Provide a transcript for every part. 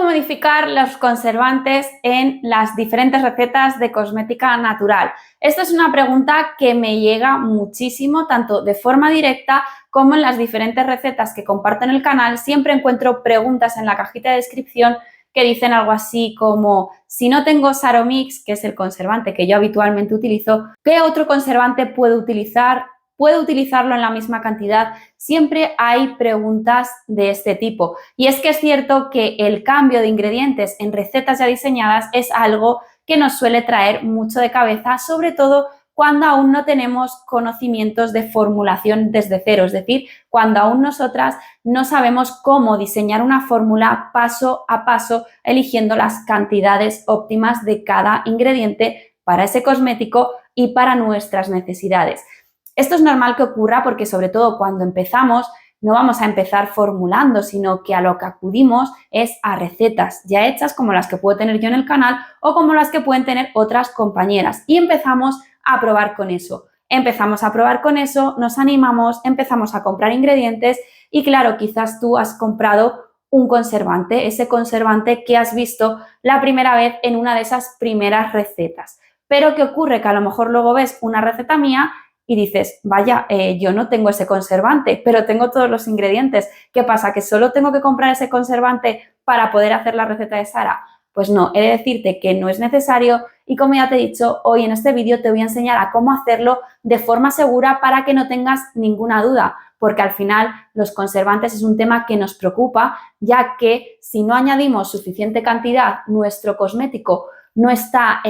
modificar los conservantes en las diferentes recetas de cosmética natural? Esta es una pregunta que me llega muchísimo, tanto de forma directa como en las diferentes recetas que comparto en el canal. Siempre encuentro preguntas en la cajita de descripción que dicen algo así como: si no tengo Saromix, que es el conservante que yo habitualmente utilizo, ¿qué otro conservante puedo utilizar? ¿Puedo utilizarlo en la misma cantidad? Siempre hay preguntas de este tipo. Y es que es cierto que el cambio de ingredientes en recetas ya diseñadas es algo que nos suele traer mucho de cabeza, sobre todo cuando aún no tenemos conocimientos de formulación desde cero, es decir, cuando aún nosotras no sabemos cómo diseñar una fórmula paso a paso, eligiendo las cantidades óptimas de cada ingrediente para ese cosmético y para nuestras necesidades. Esto es normal que ocurra porque, sobre todo cuando empezamos, no vamos a empezar formulando, sino que a lo que acudimos es a recetas ya hechas, como las que puedo tener yo en el canal o como las que pueden tener otras compañeras, y empezamos a probar con eso. Empezamos a probar con eso, nos animamos, empezamos a comprar ingredientes y, claro, quizás tú has comprado un conservante, ese conservante que has visto la primera vez en una de esas primeras recetas. Pero ¿qué ocurre? Que a lo mejor luego ves una receta mía y dices: vaya, yo no tengo ese conservante, pero tengo todos los ingredientes. ¿Qué pasa? ¿Que solo tengo que comprar ese conservante para poder hacer la receta de Sara? Pues no, he de decirte que no es necesario y, como ya te he dicho, hoy en este vídeo te voy a enseñar a cómo hacerlo de forma segura para que no tengas ninguna duda, porque al final los conservantes es un tema que nos preocupa, ya que si no añadimos suficiente cantidad, nuestro cosmético no está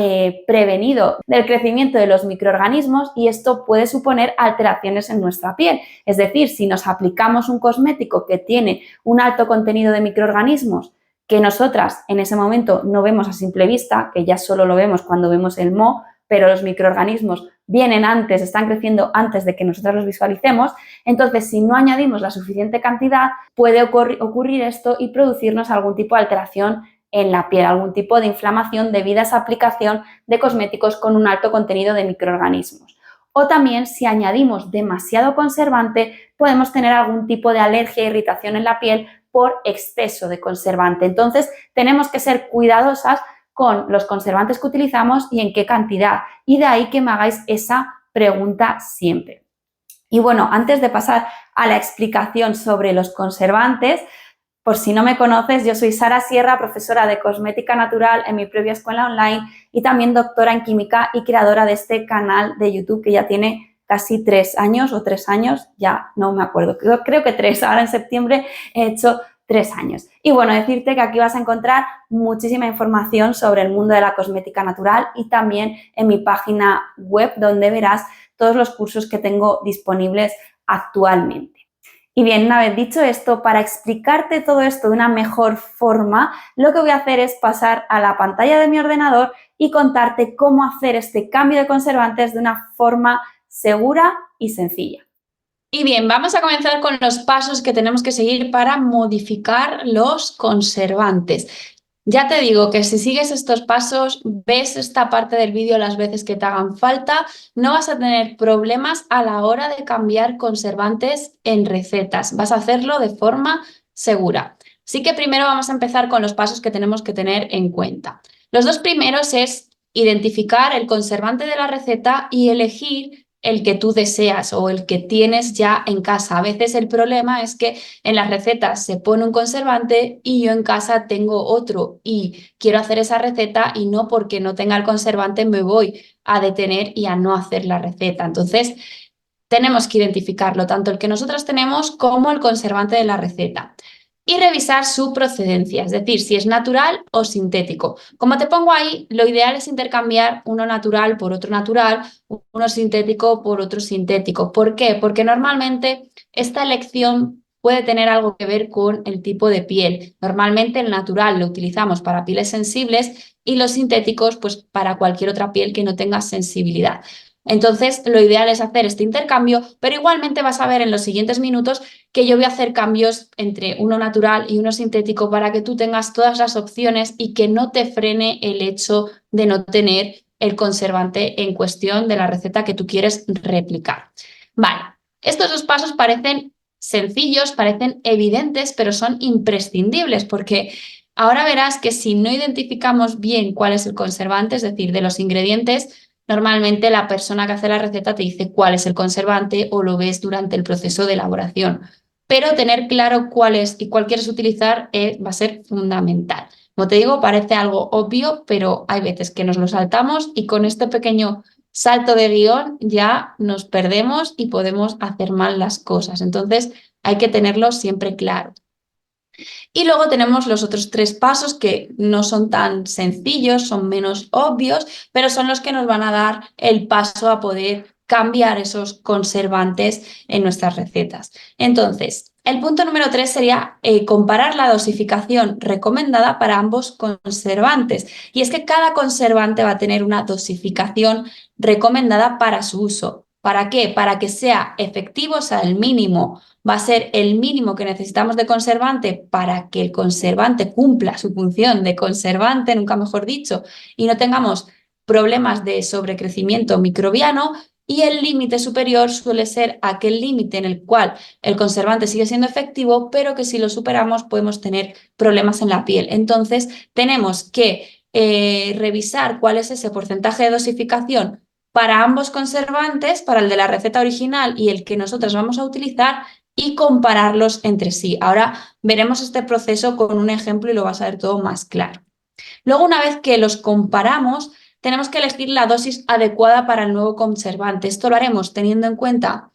prevenido del crecimiento de los microorganismos y esto puede suponer alteraciones en nuestra piel. Es decir, si nos aplicamos un cosmético que tiene un alto contenido de microorganismos que nosotras en ese momento no vemos a simple vista, que ya solo lo vemos cuando vemos el moho, pero los microorganismos vienen antes, están creciendo antes de que nosotros los visualicemos, entonces si no añadimos la suficiente cantidad puede ocurrir esto y producirnos algún tipo de alteración en la piel, algún tipo de inflamación debido a esa aplicación de cosméticos con un alto contenido de microorganismos. O también, si añadimos demasiado conservante, podemos tener algún tipo de alergia e irritación en la piel por exceso de conservante. Entonces, tenemos que ser cuidadosas con los conservantes que utilizamos y en qué cantidad. Y de ahí que me hagáis esa pregunta siempre. Y bueno, antes de pasar a la explicación sobre los conservantes, por si no me conoces, yo soy Sara Sierra, profesora de cosmética natural en mi propia escuela online y también doctora en química y creadora de este canal de YouTube que ya tiene casi 3 años o 3 años, ya no me acuerdo, creo que 3, ahora en septiembre he hecho 3 años. Y bueno, decirte que aquí vas a encontrar muchísima información sobre el mundo de la cosmética natural y también en mi página web, donde verás todos los cursos que tengo disponibles actualmente. Y bien, una vez dicho esto, para explicarte todo esto de una mejor forma, lo que voy a hacer es pasar a la pantalla de mi ordenador y contarte cómo hacer este cambio de conservantes de una forma segura y sencilla. Y bien, vamos a comenzar con los pasos que tenemos que seguir para modificar los conservantes. Ya te digo que si sigues estos pasos, ves esta parte del vídeo las veces que te hagan falta, no vas a tener problemas a la hora de cambiar conservantes en recetas. Vas a hacerlo de forma segura. Así que primero vamos a empezar con los pasos que tenemos que tener en cuenta. Los dos primeros es identificar el conservante de la receta y elegir el que tú deseas o el que tienes ya en casa. A veces el problema es que en las recetas se pone un conservante y yo en casa tengo otro y quiero hacer esa receta y no porque no tenga el conservante me voy a detener y a no hacer la receta. Entonces, tenemos que identificarlo, tanto el que nosotros tenemos como el conservante de la receta. Y revisar su procedencia, es decir, si es natural o sintético. Como te pongo ahí, lo ideal es intercambiar uno natural por otro natural, uno sintético por otro sintético. ¿Por qué? Porque normalmente esta elección puede tener algo que ver con el tipo de piel. Normalmente el natural lo utilizamos para pieles sensibles y los sintéticos pues para cualquier otra piel que no tenga sensibilidad. Entonces, lo ideal es hacer este intercambio, pero igualmente vas a ver en los siguientes minutos que yo voy a hacer cambios entre uno natural y uno sintético para que tú tengas todas las opciones y que no te frene el hecho de no tener el conservante en cuestión de la receta que tú quieres replicar. Vale, estos dos pasos parecen sencillos, parecen evidentes, pero son imprescindibles porque Ahora verás que si no identificamos bien cuál es el conservante, es decir, de los ingredientes, normalmente la persona que hace la receta te dice cuál es el conservante o lo ves durante el proceso de elaboración. Pero tener claro cuál es y cuál quieres utilizar va a ser fundamental. Como te digo, parece algo obvio, pero hay veces que nos lo saltamos y con este pequeño salto de guión ya nos perdemos y podemos hacer mal las cosas. Entonces hay que tenerlo siempre claro. Y luego tenemos los otros 3 pasos que no son tan sencillos, son menos obvios, pero son los que nos van a dar el paso a poder cambiar esos conservantes en nuestras recetas. Entonces, el punto número 3 sería comparar la dosificación recomendada para ambos conservantes. Y es que cada conservante va a tener una dosificación recomendada para su uso. ¿Para qué? Para que sea efectivo, o sea, el mínimo va a ser el mínimo que necesitamos de conservante para que el conservante cumpla su función de conservante, nunca mejor dicho, y no tengamos problemas de sobrecrecimiento microbiano. Y el límite superior suele ser aquel límite en el cual el conservante sigue siendo efectivo, pero que si lo superamos podemos tener problemas en la piel. Entonces, tenemos que revisar cuál es ese porcentaje de dosificación para ambos conservantes, para el de la receta original y el que nosotros vamos a utilizar, y compararlos entre sí. Ahora veremos este proceso con un ejemplo y lo vas a ver todo más claro. Luego, una vez que los comparamos, tenemos que elegir la dosis adecuada para el nuevo conservante. Esto lo haremos teniendo en cuenta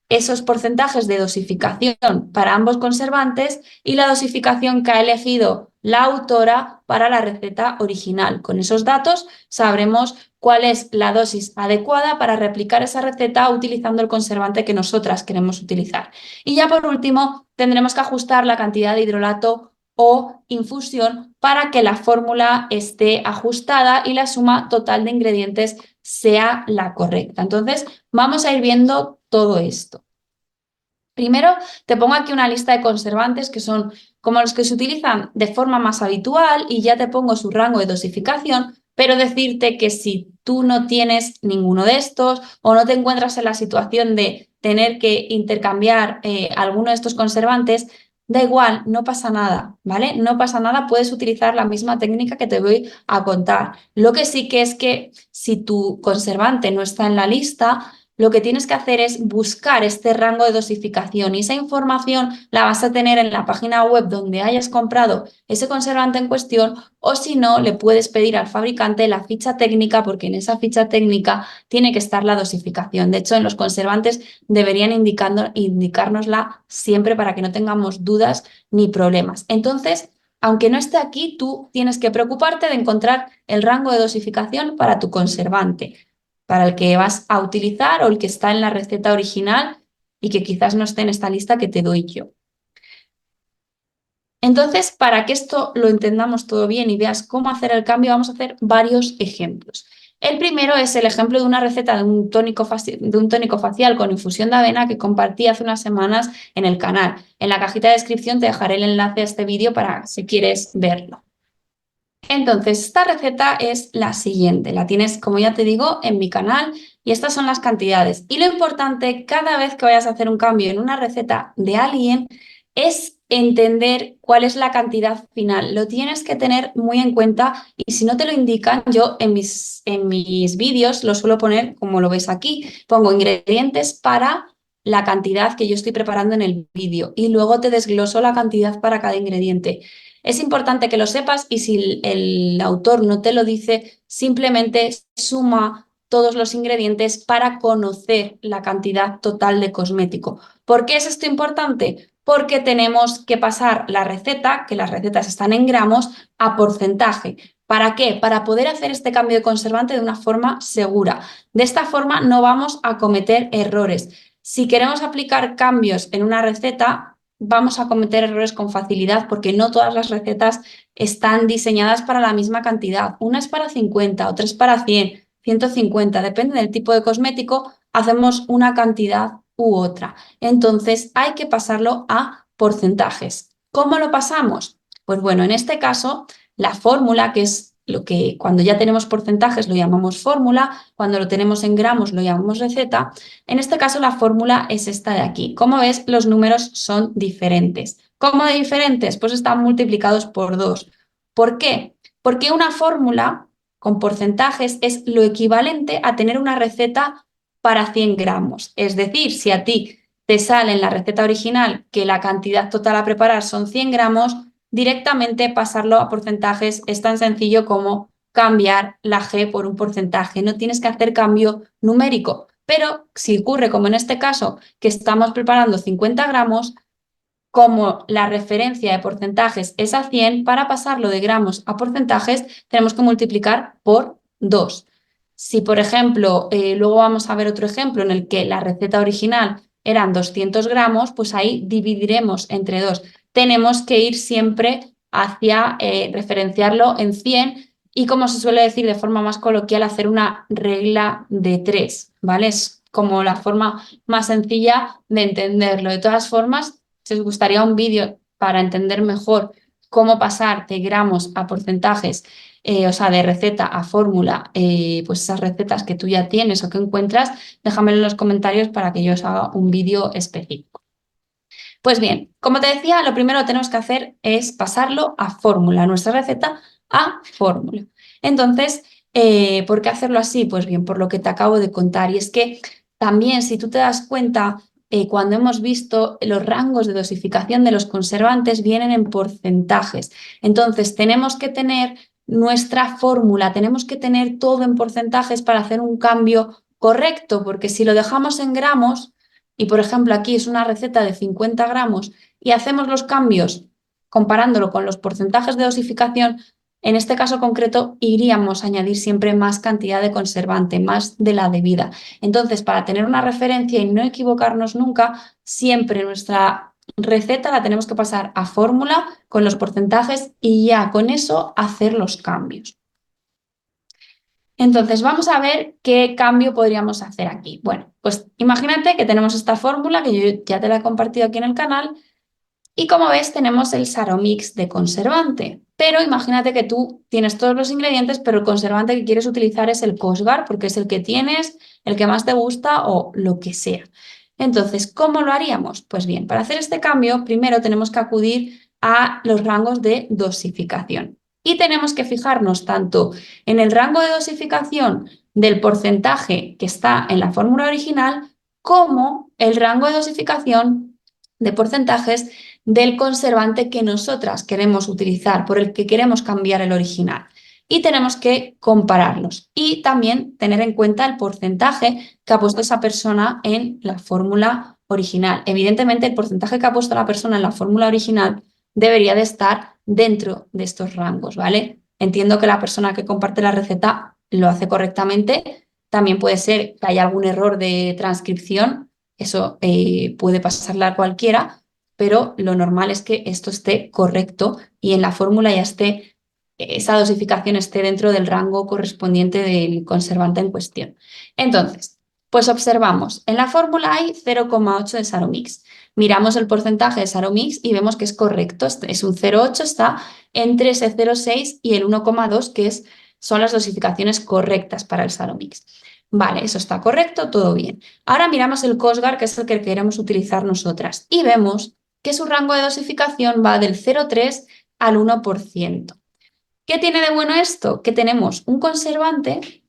esos porcentajes de dosificación para ambos conservantes y la dosificación que ha elegido la autora para la receta original. Con esos datos sabremos cuál es la dosis adecuada para replicar esa receta utilizando el conservante que nosotras queremos utilizar. Y ya por último, tendremos que ajustar la cantidad de hidrolato o infusión para que la fórmula esté ajustada y la suma total de ingredientes sea la correcta. Entonces, vamos a ir viendo todo esto. Primero, te pongo aquí una lista de conservantes que son como los que se utilizan de forma más habitual y ya te pongo su rango de dosificación, pero decirte que si tú no tienes ninguno de estos o no te encuentras en la situación de tener que intercambiar alguno de estos conservantes, da igual, no pasa nada, ¿vale? No pasa nada, puedes utilizar la misma técnica que te voy a contar. Lo que sí que es que si tu conservante no está en la lista, lo que tienes que hacer es buscar este rango de dosificación y esa información la vas a tener en la página web donde hayas comprado ese conservante en cuestión, o si no, le puedes pedir al fabricante la ficha técnica, porque en esa ficha técnica tiene que estar la dosificación. De hecho, en los conservantes deberían indicárnosla siempre para que no tengamos dudas ni problemas. Entonces, aunque no esté aquí, tú tienes que preocuparte de encontrar el rango de dosificación para tu conservante, para el que vas a utilizar o el que está en la receta original y que quizás no esté en esta lista que te doy yo. Entonces, para que esto lo entendamos todo bien y veas cómo hacer el cambio, vamos a hacer varios ejemplos. El primero es el ejemplo de una receta de un tónico facial con infusión de avena que compartí hace unas semanas en el canal. En la cajita de descripción te dejaré el enlace a este vídeo para si quieres verlo. Entonces, esta receta es la siguiente. La tienes, como ya te digo, en mi canal y estas son las cantidades. Y lo importante, cada vez que vayas a hacer un cambio en una receta de alguien, es entender cuál es la cantidad final. Lo tienes que tener muy en cuenta y si no te lo indican, yo en mis vídeos lo suelo poner como lo ves aquí. Pongo ingredientes para la cantidad que yo estoy preparando en el vídeo y luego te desgloso la cantidad para cada ingrediente. Es importante que lo sepas y si el autor no te lo dice, simplemente suma todos los ingredientes para conocer la cantidad total de cosmético. ¿Por qué es esto importante? Porque tenemos que pasar la receta, que las recetas están en gramos, a porcentaje. ¿Para qué? Para poder hacer este cambio de conservante de una forma segura. De esta forma no vamos a cometer errores. Si queremos aplicar cambios en una receta, vamos a cometer errores con facilidad porque no todas las recetas están diseñadas para la misma cantidad. Una es para 50, otra es para 100, 150, depende del tipo de cosmético, hacemos una cantidad u otra. Entonces hay que pasarlo a porcentajes. ¿Cómo lo pasamos? Pues bueno, en este caso, la fórmula, que es lo que cuando ya tenemos porcentajes lo llamamos fórmula, cuando lo tenemos en gramos lo llamamos receta. En este caso la fórmula es esta de aquí. Como ves, los números son diferentes. ¿Cómo de diferentes? Pues están multiplicados por 2. ¿Por qué? Porque una fórmula con porcentajes es lo equivalente a tener una receta para 100 gramos. Es decir, si a ti te sale en la receta original que la cantidad total a preparar son 100 gramos, directamente pasarlo a porcentajes es tan sencillo como cambiar la G por un porcentaje. No tienes que hacer cambio numérico. Pero si ocurre como en este caso, que estamos preparando 50 gramos, como la referencia de porcentajes es a 100, para pasarlo de gramos a porcentajes tenemos que multiplicar por 2. Si, por ejemplo, luego vamos a ver otro ejemplo en el que la receta original eran 200 gramos, pues ahí dividiremos entre 2. Tenemos que ir siempre hacia referenciarlo en 100 y, como se suele decir de forma más coloquial, hacer una regla de 3, ¿vale? Es como la forma más sencilla de entenderlo. De todas formas, si os gustaría un vídeo para entender mejor cómo pasar de gramos a porcentajes, o sea, de receta a fórmula, pues esas recetas que tú ya tienes o que encuentras, déjamelo en los comentarios para que yo os haga un vídeo específico. Pues bien, como te decía, lo primero que tenemos que hacer es pasarlo a fórmula, nuestra receta a fórmula. Entonces, ¿por qué hacerlo así? Pues bien, por lo que te acabo de contar. Y es que también, si tú te das cuenta, cuando hemos visto los rangos de dosificación de los conservantes, vienen en porcentajes. Entonces, tenemos que tener nuestra fórmula, tenemos que tener todo en porcentajes para hacer un cambio correcto, porque si lo dejamos en gramos, y por ejemplo aquí es una receta de 50 gramos y hacemos los cambios comparándolo con los porcentajes de dosificación, en este caso concreto iríamos a añadir siempre más cantidad de conservante, más de la debida. Entonces, para tener una referencia y no equivocarnos nunca, siempre nuestra receta la tenemos que pasar a fórmula con los porcentajes y ya con eso hacer los cambios. Entonces, vamos a ver qué cambio podríamos hacer aquí. Bueno, pues imagínate que tenemos esta fórmula que yo ya te la he compartido aquí en el canal y, como ves, tenemos el Saromix de conservante. Pero imagínate que tú tienes todos los ingredientes, pero el conservante que quieres utilizar es el Cosgar porque es el que tienes, el que más te gusta o lo que sea. Entonces, ¿cómo lo haríamos? Pues bien, para hacer este cambio, primero tenemos que acudir a los rangos de dosificación. Y tenemos que fijarnos tanto en el rango de dosificación del porcentaje que está en la fórmula original, como el rango de dosificación de porcentajes del conservante que nosotras queremos utilizar, por el que queremos cambiar el original. Y tenemos que compararlos y también tener en cuenta el porcentaje que ha puesto esa persona en la fórmula original. Evidentemente, el porcentaje que ha puesto la persona en la fórmula original debería de estar dentro de estos rangos, ¿vale? Entiendo que la persona que comparte la receta lo hace correctamente. También puede ser que haya algún error de transcripción, eso puede pasarle a cualquiera, pero lo normal es que esto esté correcto y en la fórmula ya esté, esa dosificación esté dentro del rango correspondiente del conservante en cuestión. Entonces, pues observamos, en la fórmula hay 0,8 de Saromix. Miramos el porcentaje de Saromix y vemos que es correcto, es un 0,8, está entre ese 0,6 y el 1,2, que son las dosificaciones correctas para el Saromix. Vale, eso está correcto, todo bien. Ahora miramos el Cosgar, que es el que queremos utilizar nosotras, y vemos que su rango de dosificación va del 0,3 al 1%. ¿Qué tiene de bueno esto? Que tenemos un conservante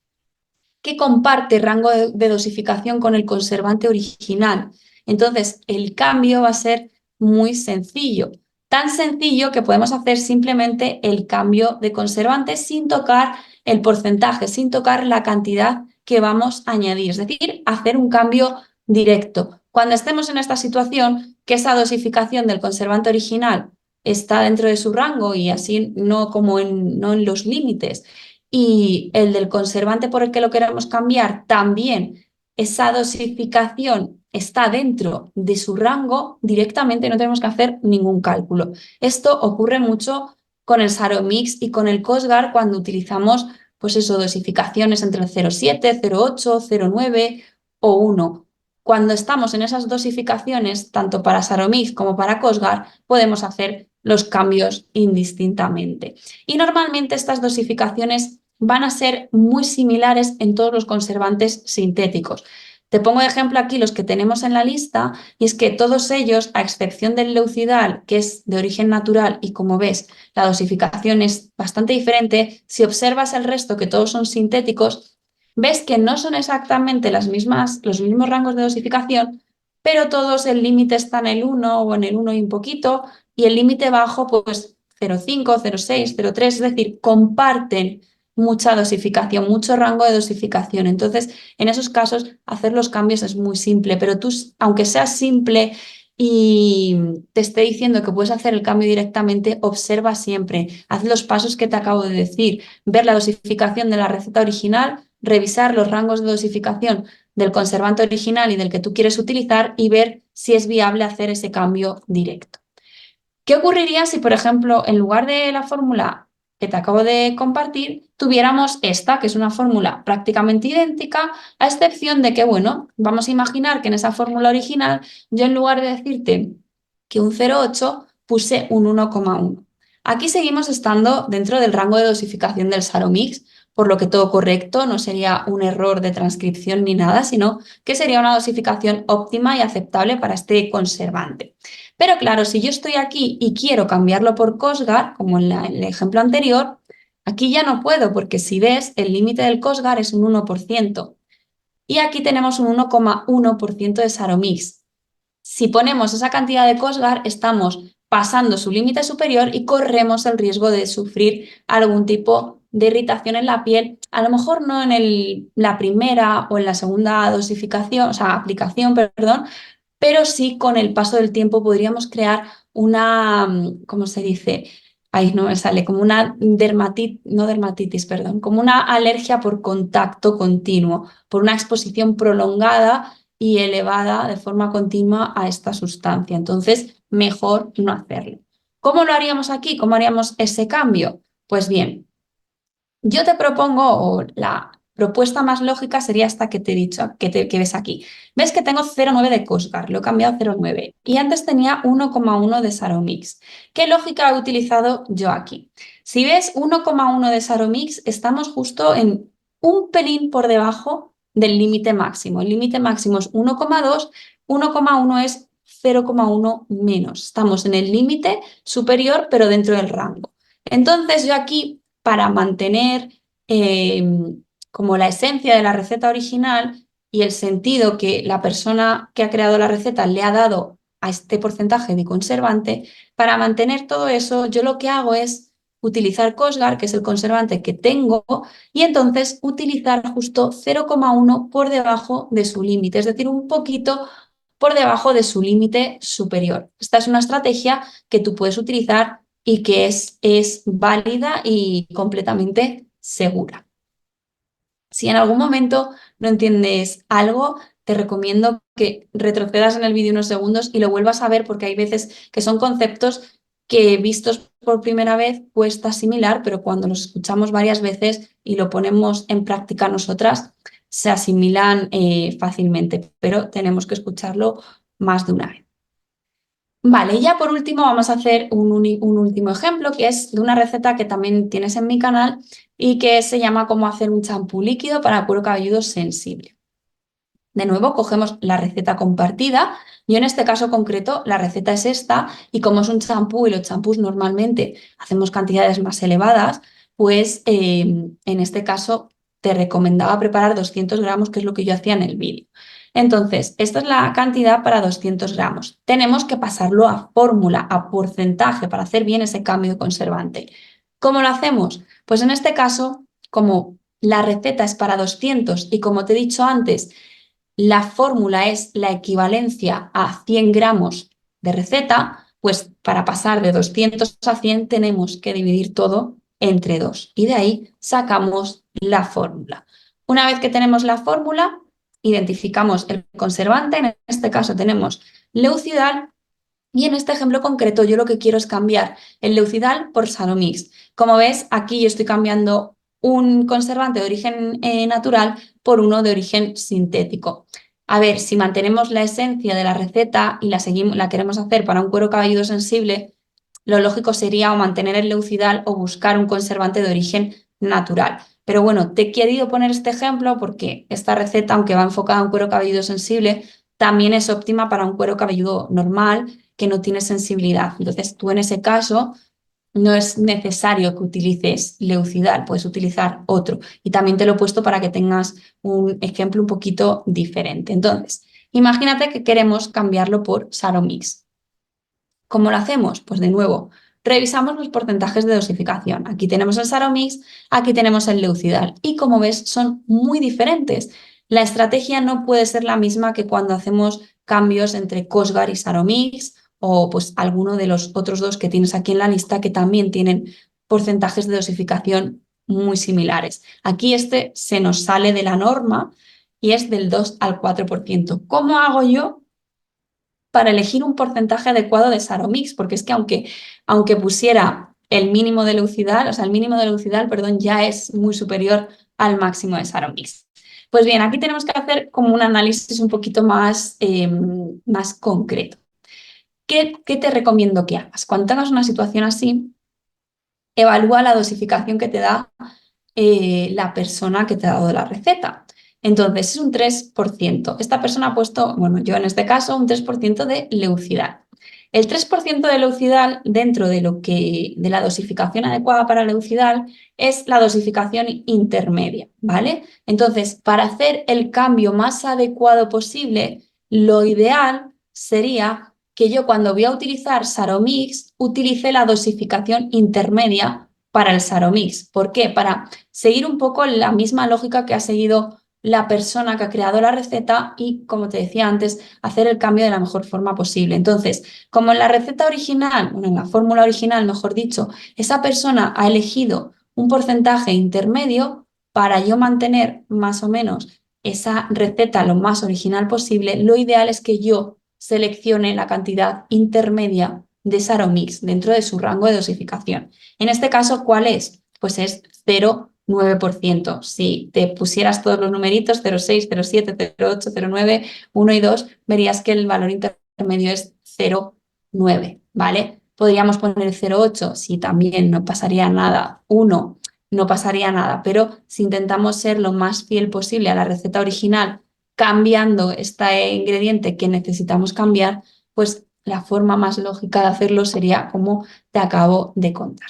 que comparte rango de dosificación con el conservante original. Entonces, el cambio va a ser muy sencillo. Tan sencillo que podemos hacer simplemente el cambio de conservante sin tocar el porcentaje, sin tocar la cantidad que vamos a añadir. Es decir, hacer un cambio directo. Cuando estemos en esta situación, que esa dosificación del conservante original está dentro de su rango y así no en los límites, y el del conservante por el que lo queramos cambiar también, esa dosificación está dentro de su rango, directamente no tenemos que hacer ningún cálculo. Esto ocurre mucho con el Saromix y con el Cosgar cuando utilizamos, pues eso, dosificaciones entre el 0,7, 0,8, 0,9 o 1. Cuando estamos en esas dosificaciones, tanto para Saromix como para Cosgar, podemos hacer los cambios indistintamente. Y normalmente estas dosificaciones van a ser muy similares en todos los conservantes sintéticos. Te pongo de ejemplo aquí los que tenemos en la lista y es que todos ellos, a excepción del Leucidal, que es de origen natural y como ves, la dosificación es bastante diferente, si observas el resto, que todos son sintéticos, ves que no son exactamente los mismos rangos de dosificación, pero todos el límite está en el 1 o en el 1 y un poquito y el límite bajo pues 0,5, 0,6, 0,3, es decir, comparten mucha dosificación, mucho rango de dosificación. Entonces, en esos casos, hacer los cambios es muy simple, pero tú, aunque sea simple y te esté diciendo que puedes hacer el cambio directamente, observa siempre, haz los pasos que te acabo de decir, ver la dosificación de la receta original, revisar los rangos de dosificación del conservante original y del que tú quieres utilizar y ver si es viable hacer ese cambio directo. ¿Qué ocurriría si, por ejemplo, en lugar de la fórmula que te acabo de compartir, tuviéramos esta, que es una fórmula prácticamente idéntica, a excepción de que, bueno, vamos a imaginar que en esa fórmula original yo en lugar de decirte que un 0,8 puse un 1,1. Aquí seguimos estando dentro del rango de dosificación del Saromix, por lo que todo correcto, no sería un error de transcripción ni nada, sino que sería una dosificación óptima y aceptable para este conservante. Pero claro, si yo estoy aquí y quiero cambiarlo por Cosgar, como en el ejemplo anterior, aquí ya no puedo porque si ves, el límite del Cosgar es un 1% y aquí tenemos un 1,1% de Saromix. Si ponemos esa cantidad de Cosgar, estamos pasando su límite superior y corremos el riesgo de sufrir algún tipo de irritación en la piel, a lo mejor no en la primera o en la segunda dosificación, o sea, aplicación, perdón, pero sí con el paso del tiempo podríamos crear una, ¿cómo se dice? Ahí no me sale, como una dermatitis, no dermatitis, perdón, como una alergia por contacto continuo, por una exposición prolongada y elevada de forma continua a esta sustancia. Entonces, mejor no hacerlo. ¿Cómo lo haríamos aquí? ¿Cómo haríamos ese cambio? Pues bien, yo te propongo, o la propuesta más lógica sería esta que te he dicho, que ves aquí. Ves que tengo 0,9 de Cosgar, lo he cambiado a 0,9 y antes tenía 1,1 de Saromix. ¿Qué lógica he utilizado yo aquí? Si ves 1,1 de Saromix, estamos justo en un pelín por debajo del límite máximo. El límite máximo es 1,2, 1,1 es 0,1 menos. Estamos en el límite superior, pero dentro del rango. Entonces yo aquí para mantener como la esencia de la receta original y el sentido que la persona que ha creado la receta le ha dado a este porcentaje de conservante, para mantener todo eso, yo lo que hago es utilizar Cosgar, que es el conservante que tengo, y entonces utilizar justo 0,1 por debajo de su límite, es decir, un poquito por debajo de su límite superior. Esta es una estrategia que tú puedes utilizar y que es válida y completamente segura. Si en algún momento no entiendes algo, te recomiendo que retrocedas en el vídeo unos segundos y lo vuelvas a ver porque hay veces que son conceptos que vistos por primera vez cuesta asimilar, pero cuando los escuchamos varias veces y lo ponemos en práctica nosotras, se asimilan fácilmente, pero tenemos que escucharlo más de una vez. Vale, y ya por último vamos a hacer un último ejemplo que es de una receta que también tienes en mi canal y que se llama cómo hacer un champú líquido para cuero cabelludo sensible. De nuevo, cogemos la receta compartida. Yo en este caso concreto, la receta es esta y como es un champú y los champús normalmente hacemos cantidades más elevadas, pues en este caso te recomendaba preparar 200 gramos, que es lo que yo hacía en el vídeo. Entonces, esta es la cantidad para 200 gramos. Tenemos que pasarlo a fórmula, a porcentaje, para hacer bien ese cambio de conservante. ¿Cómo lo hacemos? Pues en este caso, como la receta es para 200 y como te he dicho antes, la fórmula es la equivalencia a 100 gramos de receta, pues para pasar de 200 a 100 tenemos que dividir todo entre 2 y de ahí sacamos la fórmula. Una vez que tenemos la fórmula, identificamos el conservante, en este caso tenemos Leucidal y en este ejemplo concreto yo lo que quiero es cambiar el Leucidal por Saromix. Como ves, aquí yo estoy cambiando un conservante de origen natural por uno de origen sintético. A ver, si mantenemos la esencia de la receta y la queremos hacer para un cuero cabelludo sensible, lo lógico sería o mantener el Leucidal o buscar un conservante de origen natural. Pero bueno, te he querido poner este ejemplo porque esta receta, aunque va enfocada en cuero cabelludo sensible, también es óptima para un cuero cabelludo normal que no tiene sensibilidad. Entonces, tú en ese caso no es necesario que utilices Leucidal, puedes utilizar otro. Y también te lo he puesto para que tengas un ejemplo un poquito diferente. Entonces, imagínate que queremos cambiarlo por Saromix. ¿Cómo lo hacemos? Pues de nuevo, revisamos los porcentajes de dosificación. Aquí tenemos el Saromix, aquí tenemos el Leucidal. Y como ves, son muy diferentes. La estrategia no puede ser la misma que cuando hacemos cambios entre Cosgar y Saromix o pues alguno de los otros dos que tienes aquí en la lista que también tienen porcentajes de dosificación muy similares. Aquí este se nos sale de la norma y es del 2 al 4%. ¿Cómo hago yo para elegir un porcentaje adecuado de Saromix? Porque es que aunque pusiera el mínimo de Leucidal, o sea, el mínimo de Leucidal, perdón, ya es muy superior al máximo de Saromix. Pues bien, aquí tenemos que hacer como un análisis un poquito más concreto. ¿Qué te recomiendo que hagas? Cuando tengas una situación así, evalúa la dosificación que te da la persona que te ha dado la receta. Entonces, es un 3%. Esta persona ha puesto, bueno, yo en este caso, un 3% de Leucidal. El 3% de Leucidal, dentro de la dosificación adecuada para Leucidal, es la dosificación intermedia, ¿vale? Entonces, para hacer el cambio más adecuado posible, lo ideal sería que yo cuando voy a utilizar Saromix, utilice la dosificación intermedia para el Saromix. ¿Por qué? Para seguir un poco la misma lógica que ha seguido la persona que ha creado la receta y, como te decía antes, hacer el cambio de la mejor forma posible. Entonces, como en la receta original, bueno, en la fórmula original, mejor dicho, esa persona ha elegido un porcentaje intermedio, para yo mantener más o menos esa receta lo más original posible, lo ideal es que yo seleccione la cantidad intermedia de Saromix dentro de su rango de dosificación. En este caso, ¿cuál es? Pues es 0,9%. Si te pusieras todos los numeritos, 0,6, 0,7, 0,8, 0,9, 1 y 2, verías que el valor intermedio es 0,9, ¿vale? Podríamos poner 0,8 si también no pasaría nada, 1 no pasaría nada, pero si intentamos ser lo más fiel posible a la receta original, cambiando este ingrediente que necesitamos cambiar, pues la forma más lógica de hacerlo sería como te acabo de contar.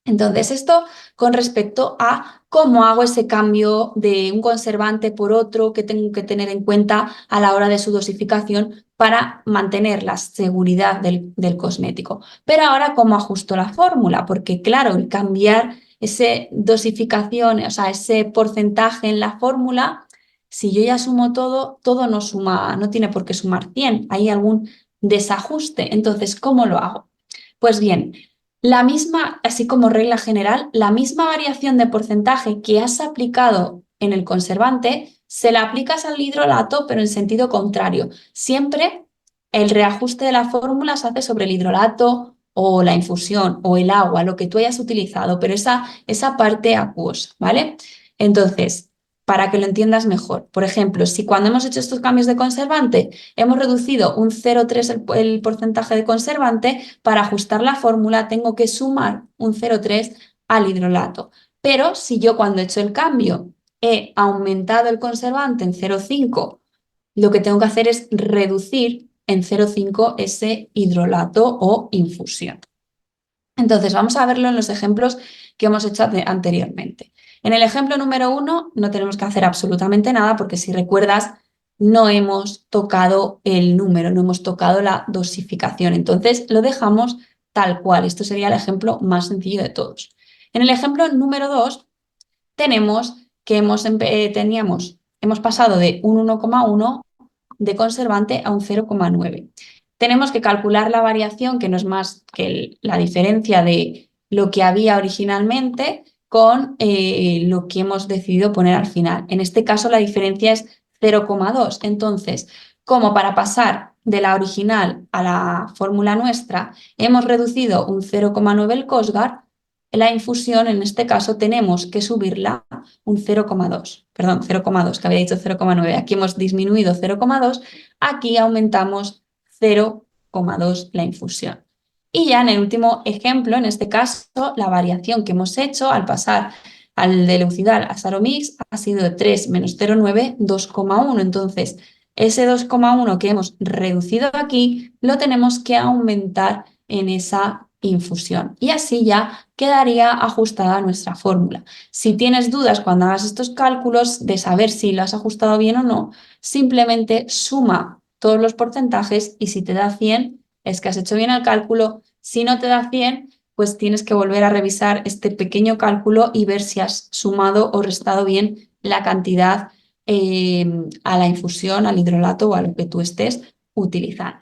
Entonces, esto con respecto a cómo hago ese cambio de un conservante por otro que tengo que tener en cuenta a la hora de su dosificación para mantener la seguridad del cosmético. Pero ahora, ¿cómo ajusto la fórmula? Porque claro, el cambiar esa dosificación, o sea, ese porcentaje en la fórmula, si yo ya sumo todo, todo no suma, no tiene por qué sumar 100, hay algún desajuste. Entonces, ¿cómo lo hago? Pues bien, la misma, así como regla general, la misma variación de porcentaje que has aplicado en el conservante, se la aplicas al hidrolato, pero en sentido contrario. Siempre el reajuste de la fórmula se hace sobre el hidrolato o la infusión o el agua, lo que tú hayas utilizado, pero esa parte acuosa, ¿vale? Entonces, para que lo entiendas mejor, por ejemplo, si cuando hemos hecho estos cambios de conservante hemos reducido un 0,3 el porcentaje de conservante, para ajustar la fórmula tengo que sumar un 0,3 al hidrolato. Pero si yo cuando he hecho el cambio he aumentado el conservante en 0,5, lo que tengo que hacer es reducir en 0,5 ese hidrolato o infusión. Entonces, vamos a verlo en los ejemplos que hemos hecho anteriormente. En el ejemplo número 1 no tenemos que hacer absolutamente nada porque si recuerdas no hemos tocado el número, no hemos tocado la dosificación. Entonces lo dejamos tal cual. Esto sería el ejemplo más sencillo de todos. En el ejemplo número 2 tenemos que hemos pasado de un 1,1 de conservante a un 0,9. Tenemos que calcular la variación, que no es más que la diferencia de lo que había originalmente con lo que hemos decidido poner al final. En este caso la diferencia es 0,2. Entonces, como para pasar de la original a la fórmula nuestra hemos reducido un 0,9 el Cosgar, la infusión en este caso tenemos que subirla un 0,2, perdón, 0,2, que había dicho 0,9, aquí hemos disminuido 0,2, aquí aumentamos 0,2 la infusión. Y ya en el último ejemplo, en este caso, la variación que hemos hecho al pasar al de Leucidal a Saromix ha sido de 3 menos 0,9, 2,1. Entonces, ese 2,1 que hemos reducido aquí lo tenemos que aumentar en esa infusión y así ya quedaría ajustada nuestra fórmula. Si tienes dudas cuando hagas estos cálculos de saber si lo has ajustado bien o no, simplemente suma todos los porcentajes y si te da 100 es que has hecho bien el cálculo. Si no te da 100, pues tienes que volver a revisar este pequeño cálculo y ver si has sumado o restado bien la cantidad a la infusión, al hidrolato o a lo que tú estés utilizando.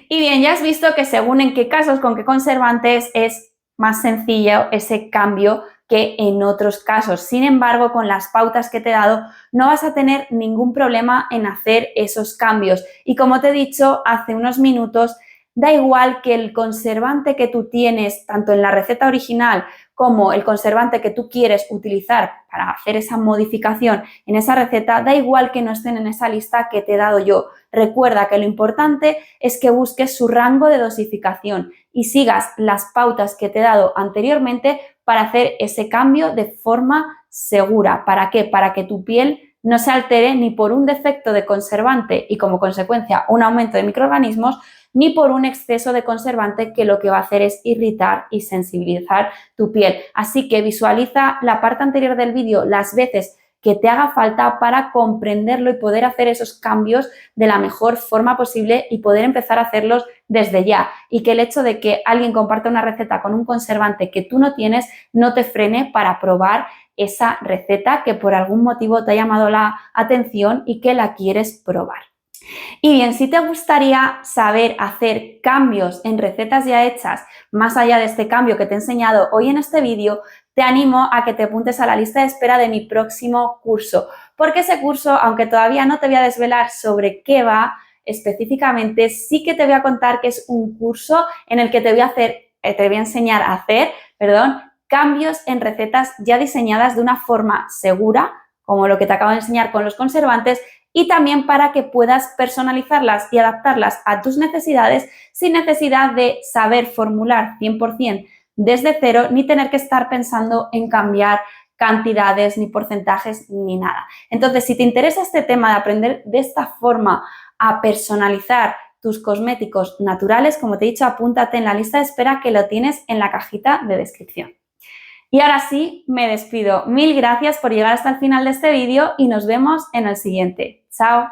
Y bien, ya has visto que según en qué casos, con qué conservantes, es más sencillo ese cambio que en otros casos. Sin embargo, con las pautas que te he dado, no vas a tener ningún problema en hacer esos cambios. Y como te he dicho hace unos minutos, da igual que el conservante que tú tienes, tanto en la receta original como el conservante que tú quieres utilizar para hacer esa modificación en esa receta, da igual que no estén en esa lista que te he dado yo. Recuerda que lo importante es que busques su rango de dosificación y sigas las pautas que te he dado anteriormente para hacer ese cambio de forma segura. ¿Para qué? Para que tu piel no se altere ni por un defecto de conservante y como consecuencia un aumento de microorganismos, ni por un exceso de conservante que lo que va a hacer es irritar y sensibilizar tu piel. Así que visualiza la parte anterior del vídeo las veces que te haga falta para comprenderlo y poder hacer esos cambios de la mejor forma posible y poder empezar a hacerlos desde ya. Y que el hecho de que alguien comparta una receta con un conservante que tú no tienes no te frene para probar esa receta que por algún motivo te ha llamado la atención y que la quieres probar. Y bien, si te gustaría saber hacer cambios en recetas ya hechas, más allá de este cambio que te he enseñado hoy en este vídeo, te animo a que te apuntes a la lista de espera de mi próximo curso, porque ese curso, aunque todavía no te voy a desvelar sobre qué va específicamente, sí que te voy a contar que es un curso en el que te voy a enseñar a hacer, cambios en recetas ya diseñadas de una forma segura, como lo que te acabo de enseñar con los conservantes, y también para que puedas personalizarlas y adaptarlas a tus necesidades sin necesidad de saber formular 100% desde cero ni tener que estar pensando en cambiar cantidades, ni porcentajes, ni nada. Entonces, si te interesa este tema de aprender de esta forma a personalizar tus cosméticos naturales, como te he dicho, apúntate en la lista de espera que lo tienes en la cajita de descripción. Y ahora sí, me despido. Mil gracias por llegar hasta el final de este vídeo y nos vemos en el siguiente. ¡Chao!